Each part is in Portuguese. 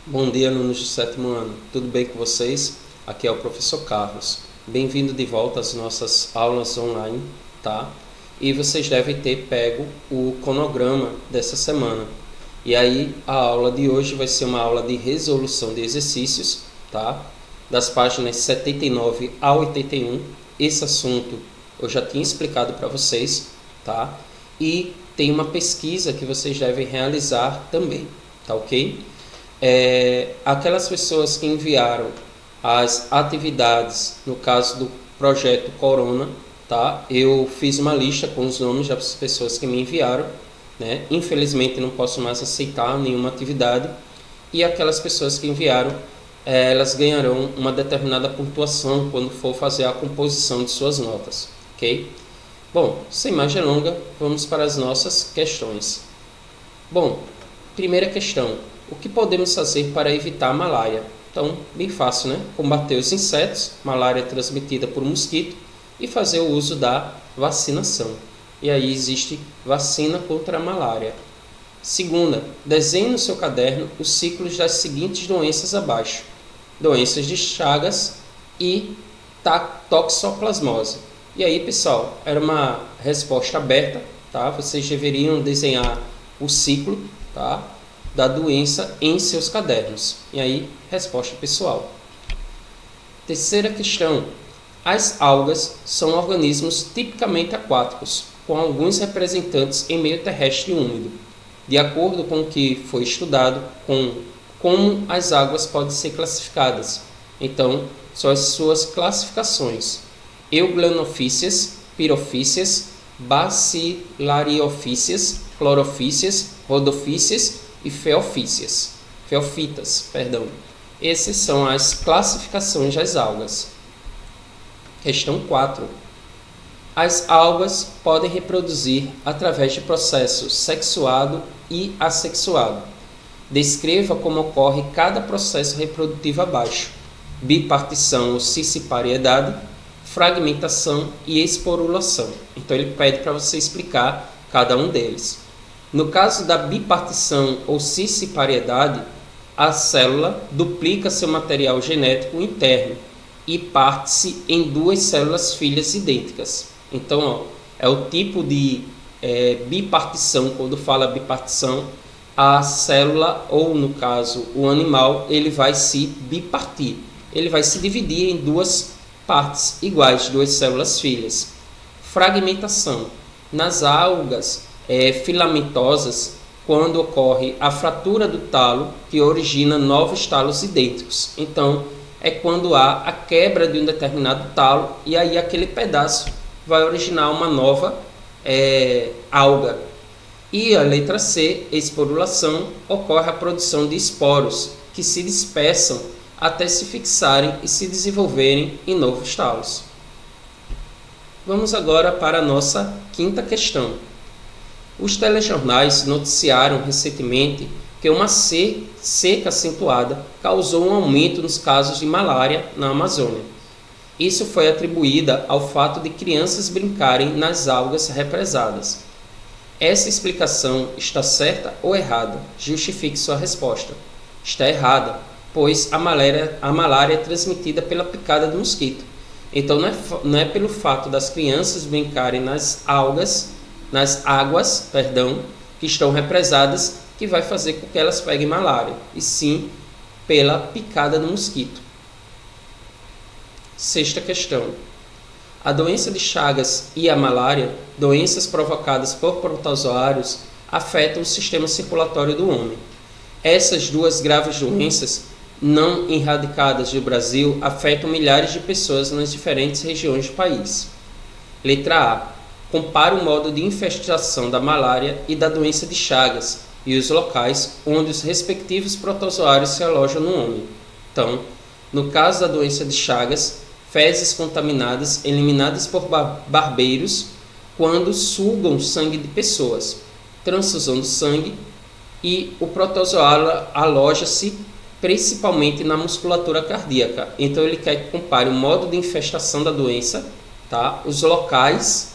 Bom dia, alunos do sétimo ano. Tudo bem com vocês? Aqui é o professor Carlos. Bem-vindo de volta às nossas aulas online, tá? E vocês devem ter pego o cronograma dessa semana. E aí, a aula de hoje vai ser uma aula de resolução de exercícios, tá? Das páginas 79 a 81. Esse assunto eu já tinha explicado para vocês, tá? E tem uma pesquisa que vocês devem realizar também, tá ok? Aquelas pessoas que enviaram as atividades, no caso do projeto Corona, tá? Eu fiz uma lista com os nomes das pessoas que me enviaram, né? Infelizmente não posso mais aceitar nenhuma atividade, e aquelas pessoas que enviaram, elas ganharão uma determinada pontuação quando for fazer a composição de suas notas, ok? Bom, sem mais delongas, vamos para as nossas questões. Bom, primeira questão: o que podemos fazer para evitar a malária? Então, bem fácil, né? Combater os insetos, malária transmitida por mosquito, e fazer o uso da vacinação. E aí existe vacina contra a malária. Segunda, desenhe no seu caderno os ciclos das seguintes doenças abaixo: doenças de Chagas e toxoplasmose. E aí, pessoal, era uma resposta aberta, tá? Vocês deveriam desenhar o ciclo, tá, da doença em seus cadernos. E aí, resposta pessoal. Terceira questão: as algas são organismos tipicamente aquáticos, com alguns representantes em meio terrestre úmido. De acordo com o que foi estudado, como as águas podem ser classificadas. Então, são as suas classificações: euglanofícias, pirofícias, bacilariofícias, clorofícias, rodofícias e feofitas. Essas são as classificações das algas. Questão 4. As algas podem reproduzir através de processo sexuado e assexuado. Descreva como ocorre cada processo reprodutivo abaixo: bipartição ou cicipariedade, fragmentação e esporulação. Então ele pede para você explicar cada um deles. No caso da bipartição ou cicipariedade, a célula duplica seu material genético interno e parte-se em duas células filhas idênticas. Então, é o tipo de bipartição. Quando fala bipartição, a célula, ou no caso o animal, ele vai se bipartir. Ele vai se dividir em duas partes iguais, duas células filhas. Fragmentação. Nas algas filamentosas, quando ocorre a fratura do talo, que origina novos talos idênticos. Então, é quando há a quebra de um determinado talo, e aí aquele pedaço vai originar uma nova alga. E a letra C, esporulação, ocorre a produção de esporos, que se dispersam até se fixarem e se desenvolverem em novos talos. Vamos agora para a nossa quinta questão. Os telejornais noticiaram recentemente que uma seca acentuada causou um aumento nos casos de malária na Amazônia. Isso foi atribuída ao fato de crianças brincarem nas algas represadas. Essa explicação está certa ou errada? Justifique sua resposta. Está errada, pois a malária é transmitida pela picada do mosquito. Então não é pelo fato das crianças brincarem nas águas, que estão represadas, que vai fazer com que elas peguem malária, e sim pela picada do mosquito. Sexta questão. A doença de Chagas e a malária, doenças provocadas por protozoários, afetam o sistema circulatório do homem. Essas duas graves doenças, não erradicadas do Brasil, afetam milhares de pessoas nas diferentes regiões do país. Letra A. Compare o modo de infestação da malária e da doença de Chagas e os locais onde os respectivos protozoários se alojam no homem. Então, no caso da doença de Chagas, fezes contaminadas eliminadas por barbeiros quando sugam sangue de pessoas, transfusão do sangue, e o protozoário aloja-se principalmente na musculatura cardíaca. Então ele quer que compare o modo de infestação da doença, tá? Os locais,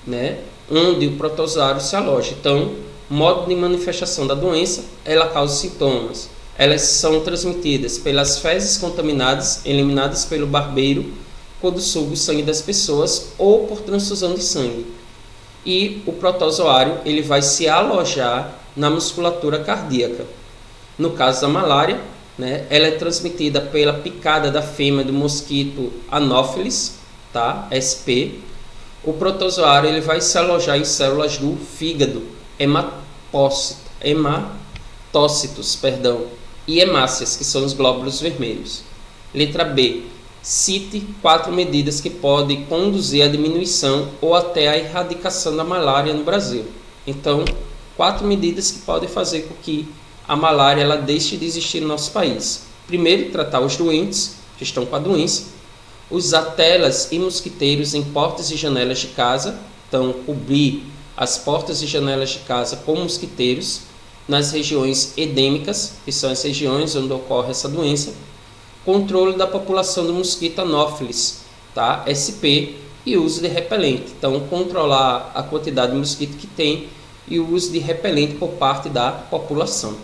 né, onde o protozoário se aloja. Então, modo de manifestação da doença: ela causa sintomas, elas são transmitidas pelas fezes contaminadas eliminadas pelo barbeiro quando suga o sangue das pessoas ou por transfusão de sangue. E o protozoário ele vai se alojar na musculatura cardíaca. No caso da malária, né, ela é transmitida pela picada da fêmea do mosquito Anopheles, tá? SP. O protozoário ele vai se alojar em células do fígado, hematócitos, e hemácias, que são os glóbulos vermelhos. Letra B. Cite 4 medidas que podem conduzir à diminuição ou até à erradicação da malária no Brasil. Então, 4 medidas que podem fazer com que a malária ela deixe de existir no nosso país. Primeiro, tratar os doentes que estão com a doença. Usar telas e mosquiteiros em portas e janelas de casa. Então, cobrir as portas e janelas de casa com mosquiteiros nas regiões endêmicas, que são as regiões onde ocorre essa doença. Controle da população do mosquito Anopheles, tá? SP, e uso de repelente. Então, controlar a quantidade de mosquito que tem e o uso de repelente por parte da população.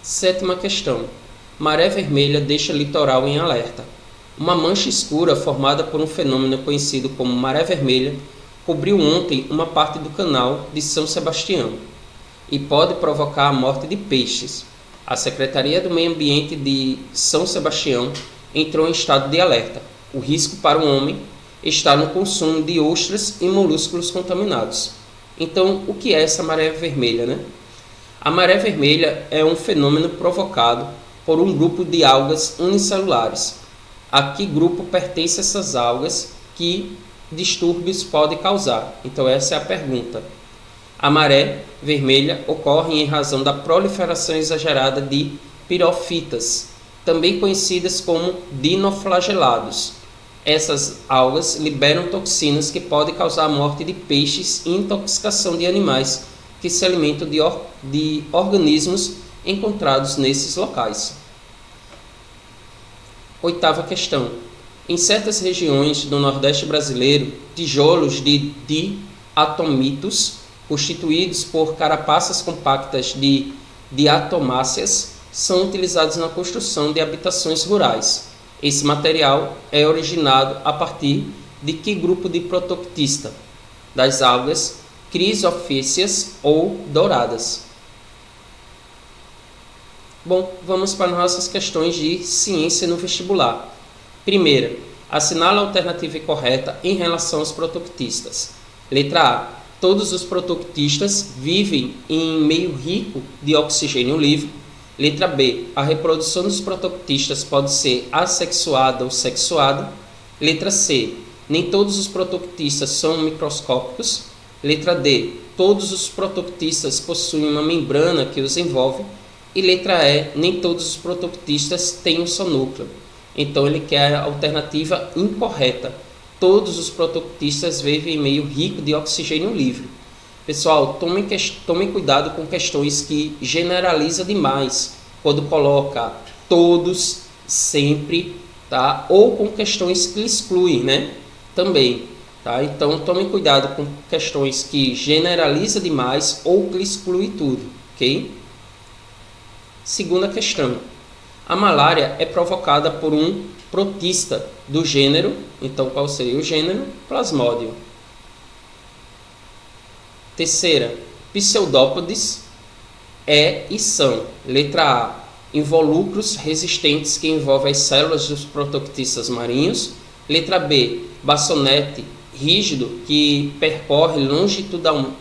7ª questão. Maré vermelha deixa litoral em alerta. Uma mancha escura formada por um fenômeno conhecido como maré vermelha cobriu ontem uma parte do canal de São Sebastião e pode provocar a morte de peixes. A Secretaria do Meio Ambiente de São Sebastião entrou em estado de alerta. O risco para o homem está no consumo de ostras e molúsculos contaminados. Então, o que é essa maré vermelha, né? A maré vermelha é um fenômeno provocado por um grupo de algas unicelulares. A que grupo pertence essas algas? Que distúrbios pode causar? Então, essa é a pergunta. A maré vermelha ocorre em razão da proliferação exagerada de pirofitas, também conhecidas como dinoflagelados. Essas algas liberam toxinas que podem causar a morte de peixes e intoxicação de animais que se alimentam de organismos encontrados nesses locais. 8ª questão. Em certas regiões do Nordeste brasileiro, tijolos de diatomitos, constituídos por carapaças compactas de diatomáceas, são utilizados na construção de habitações rurais. Esse material é originado a partir de que grupo de protoctista? Das algas crisophyceas ou douradas. Bom, vamos para nossas questões de ciência no vestibular. Primeira, assinala a alternativa correta em relação aos protoctistas. Letra A. Todos os protoctistas vivem em meio rico de oxigênio livre. Letra B. A reprodução dos protoctistas pode ser assexuada ou sexuada. Letra C. Nem todos os protoctistas são microscópicos. Letra D. Todos os protoctistas possuem uma membrana que os envolve. E letra E. Nem todos os protoctistas têm um só núcleo. Então ele quer a alternativa incorreta. Todos os protoctistas vivem em meio rico de oxigênio livre. Pessoal, tomem cuidado com questões que generaliza demais, quando coloca todos, sempre, tá? Ou com questões que excluem, né? Também, tá? Então, tomem cuidado com questões que generaliza demais ou que exclui tudo, ok? 2ª questão. A malária é provocada por um protista do gênero, então qual seria o gênero? Plasmodium. 3ª, Pseudópodes e são, letra A, involucros resistentes que envolvem as células dos protoctistas marinhos. Letra B, baçonete rígido que percorre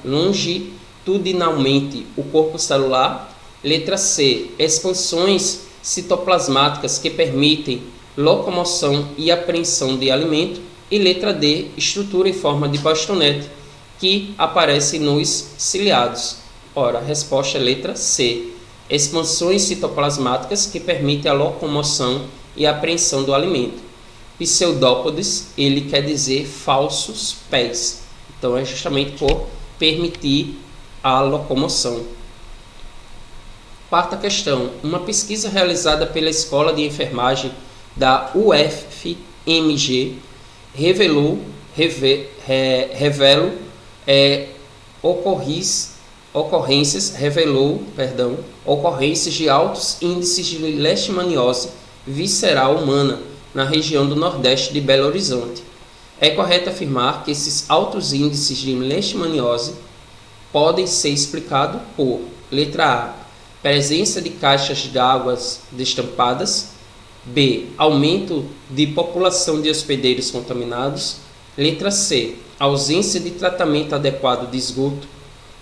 longitudinalmente o corpo celular. Letra C, expansões citoplasmáticas que permitem locomoção e apreensão de alimento. E letra D, estrutura em forma de bastonete que aparece nos ciliados. Ora, a resposta é letra C, expansões citoplasmáticas que permitem a locomoção e a apreensão do alimento. Pseudópodes, ele quer dizer falsos pés. Então é justamente por permitir a locomoção. 4ª questão. Uma pesquisa realizada pela Escola de Enfermagem da UFMG revela ocorrências de altos índices de leishmaniose visceral humana na região do Nordeste de Belo Horizonte. É correto afirmar que esses altos índices de leishmaniose podem ser explicados por: letra A, presença de caixas d'água destampadas; B, aumento de população de hospedeiros contaminados; letra C, ausência de tratamento adequado de esgoto;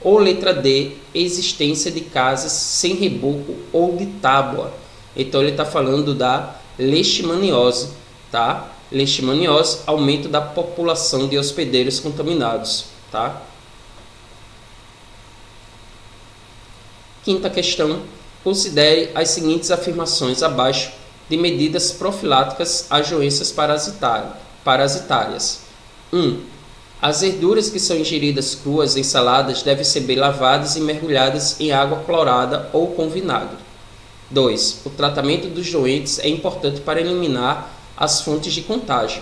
ou letra D, existência de casas sem reboco ou de tábua. Então ele está falando da leishmaniose, tá? Leishmaniose, aumento da população de hospedeiros contaminados, tá? Quinta questão. Considere as seguintes afirmações abaixo de medidas profiláticas às doenças parasitárias. 1. As verduras que são ingeridas cruas em saladas devem ser bem lavadas e mergulhadas em água clorada ou com vinagre. 2. O tratamento dos doentes é importante para eliminar as fontes de contágio.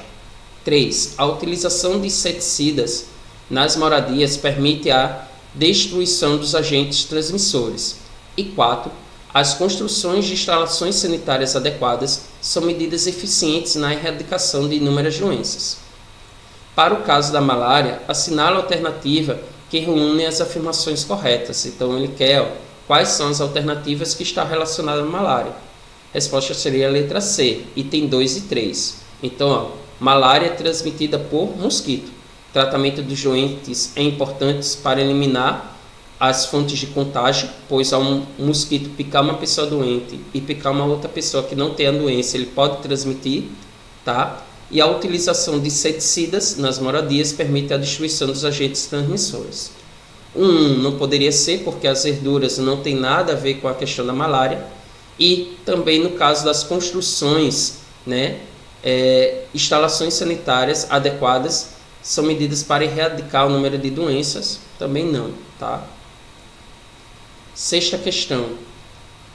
3. A utilização de inseticidas nas moradias permite a destruição dos agentes transmissores. E 4. As construções de instalações sanitárias adequadas são medidas eficientes na erradicação de inúmeras doenças. Para o caso da malária, assinale a alternativa que reúne as afirmações corretas. Então ele quer quais são as alternativas que estão relacionadas à malária. A resposta seria a letra C, item 2 e 3. Então, malária é transmitida por mosquito. Tratamento dos doentes é importante para eliminar as fontes de contágio, pois ao um mosquito picar uma pessoa doente e picar uma outra pessoa que não tem a doença, ele pode transmitir, tá? E a utilização de inseticidas nas moradias permite a destruição dos agentes transmissores. Não poderia ser, porque as verduras não tem nada a ver com a questão da malária. E também no caso das construções, instalações sanitárias adequadas são medidas para erradicar o número de doenças, também não, tá? Sexta questão.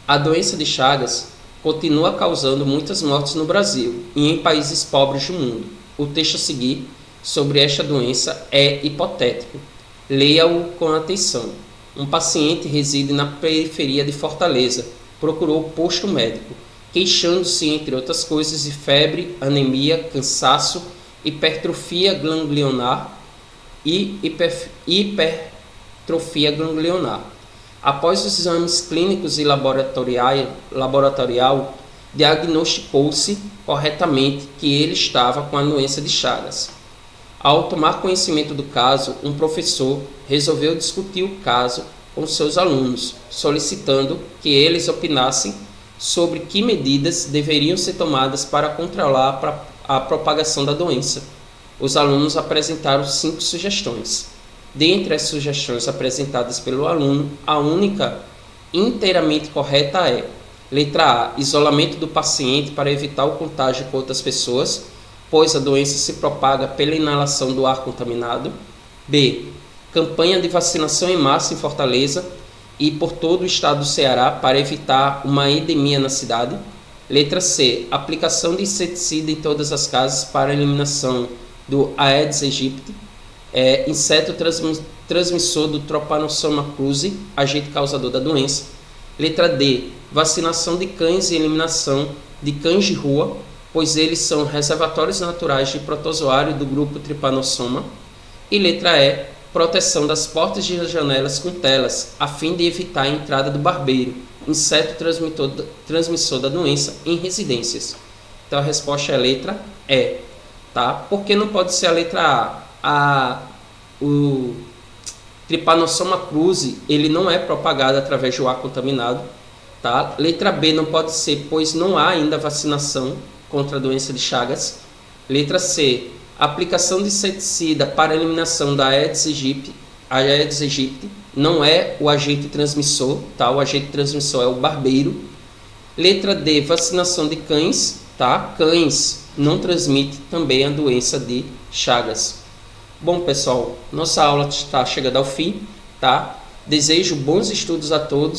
A doença de Chagas continua causando muitas mortes no Brasil e em países pobres do mundo. O texto a seguir sobre esta doença é hipotético. Leia-o com atenção. Um paciente reside na periferia de Fortaleza. Procurou o posto médico, queixando-se, entre outras coisas, de febre, anemia, cansaço, hipertrofia ganglionar e hipertrofia ganglionar. Após os exames clínicos e laboratorial, diagnosticou-se corretamente que ele estava com a doença de Chagas. Ao tomar conhecimento do caso, um professor resolveu discutir o caso com seus alunos, solicitando que eles opinassem sobre que medidas deveriam ser tomadas para controlar a propagação da doença. Os alunos apresentaram 5 sugestões. Dentre as sugestões apresentadas pelo aluno, a única inteiramente correta é: letra A, isolamento do paciente para evitar o contágio com outras pessoas, pois a doença se propaga pela inalação do ar contaminado. B, campanha de vacinação em massa em Fortaleza e por todo o estado do Ceará para evitar uma endemia na cidade. Letra C, aplicação de inseticida em todas as casas para eliminação do Aedes aegypti, inseto transmissor do Trypanosoma cruzi, agente causador da doença. Letra D, vacinação de cães e eliminação de cães de rua, pois eles são reservatórios naturais de protozoário do grupo Trypanosoma. E letra E, proteção das portas e janelas com telas, a fim de evitar a entrada do barbeiro, inseto transmissor da doença, em residências. Então a resposta é a letra E, tá? Por que não pode ser a letra A? O Trypanosoma cruzi, ele não é propagado através do ar contaminado, tá? Letra B não pode ser, pois não há ainda vacinação contra a doença de Chagas. Letra C, aplicação de inseticida para eliminação da Aedes aegypti, não é o agente transmissor, tá? O agente transmissor é o barbeiro. Letra D, vacinação de cães, tá? Cães não transmitem também a doença de Chagas. Bom, pessoal, nossa aula está chegando ao fim, tá? Desejo bons estudos a todos.